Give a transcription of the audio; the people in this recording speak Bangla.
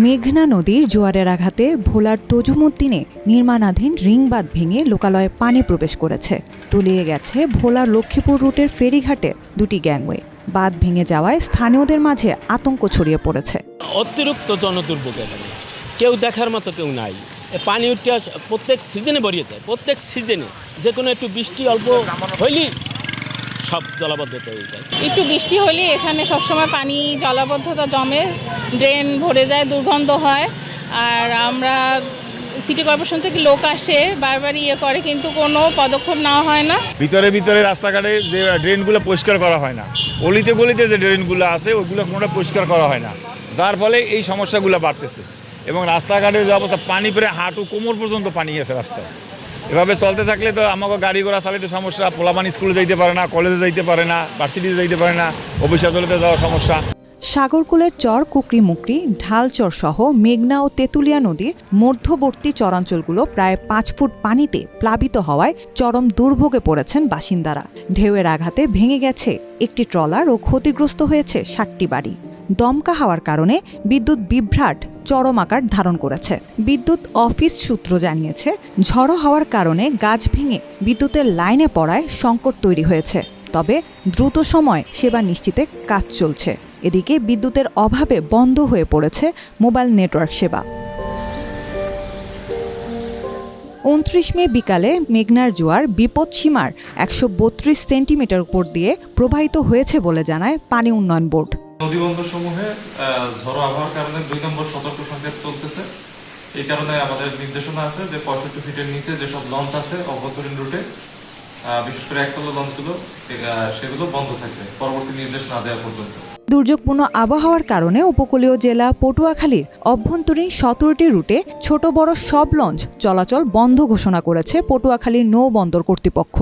মেঘনা নদীর জোয়ারের আঘাতে ভোলার তজুমুদ্দিনে নির্মাণাধীন রিংবাঁধ ভেঙে লোকালয়ে পানি প্রবেশ করেছে। তলিয়ে গেছে ভোলার লক্ষ্মীপুর রুটের ফেরিঘাটে দুটি গ্যাংওয়ে। বাঁধ ভেঙে যাওয়ায় স্থানীয়দের মাঝে আতঙ্ক ছড়িয়ে পড়েছে। অতিরিক্ত জনদুর্ভোগ, কেউ দেখার মতো কেউ নাই। পানি উঠে প্রত্যেক সিজনে বেরিয়ে যায়, প্রত্যেক সিজনে যে কোনো একটু বৃষ্টি অল্প হইলেই সব জলাবদ্ধতা হয়ে যায়। একটু বৃষ্টি হলে এখানে সবসময় পানি জলাবদ্ধতা জমে, ড্রেন ভরে যায়, দুর্গন্ধ হয়। আর আমরা সিটি কর্পোরেশন থেকে লোক আসে, বারবার করে, কিন্তু কোনো পদক্ষেপ নেওয়া হয় না। ভিতরে রাস্তাঘাটে যে ড্রেনগুলো পরিষ্কার করা হয় না, অলিতে গলিতে যে ড্রেনগুলো আছে ওইগুলো কোনোটা পরিষ্কার করা হয় না, যার ফলে এই সমস্যাগুলো বাড়তেছে। এবং রাস্তাঘাটের যে অবস্থা, পানি প্রায় হাঁটু কোমর পর্যন্ত পানি আছে রাস্তায়। এভাবে চলতে থাকলে তো আমাকে গাড়ি ঘোড়া চালাতে সমস্যা, পোলাপান স্কুলে যাইতে পারে না, কলেজে যাইতে পারে না, ভার্সিটিতে যাইতে পারে না, অফিস আদালতে যাওয়ার সমস্যা। সাগরকুলের চর কুকরিমুকরি, ঢালচর সহ মেঘনা ও তেঁতুলিয়া নদীর মধ্যবর্তী চরাঞ্চলগুলো প্রায় 5 ফুট পানিতে প্লাবিত হওয়ায় চরম দুর্ভোগে পড়েছেন বাসিন্দারা। ঢেউয়ের আঘাতে ভেঙে গেছে একটি ট্রলার ও ক্ষতিগ্রস্ত হয়েছে 60টি বাড়ি। দমকা হাওয়ার কারণে বিদ্যুৎ বিভ্রাট চরম আকার ধারণ করেছে। বিদ্যুৎ অফিস সূত্র জানিয়েছে, ঝড়ো হওয়ার কারণে গাছ ভেঙে বিদ্যুতের লাইনে পড়ায় সংকট তৈরি হয়েছে। তবে দ্রুত সময় সেবা নিশ্চিতে কাজ চলছে। এদিকে বিদ্যুতের অভাবে বন্ধ হয়ে পড়েছে মোবাইল নেটওয়ার্ক সেবা। 29 মে বিকালে মেঘনার জোয়ার বিপদসীমার 132 সেন্টিমিটার উপর দিয়ে প্রবাহিত হয়েছে বলে জানায় পানি উন্নয়ন বোর্ড। নদীবন্দরসমূহে ঝড়ো আবহাওয়ার কারণে 2 নম্বর সতর্ক সংকেত চলতেছে। এই কারণে আমাদের নির্দেশনা আছে যে 65 ফিটের নিচে যেসব লঞ্চ আছে অভ্যন্তরীণ রুটে, বিশেষ করে একতলা লঞ্চগুলো, সেগুলো বন্ধ থাকবে পরবর্তী নির্দেশ না দেওয়া পর্যন্ত। দুর্যোগপূর্ণ আবহাওয়ার কারণে উপকূলীয় জেলা পটুয়াখালীর অভ্যন্তরীণ 17টি রুটে ছোট বড় সব লঞ্চ চলাচল বন্ধ ঘোষণা করেছে পটুয়াখালী নৌ বন্দর কর্তৃপক্ষ।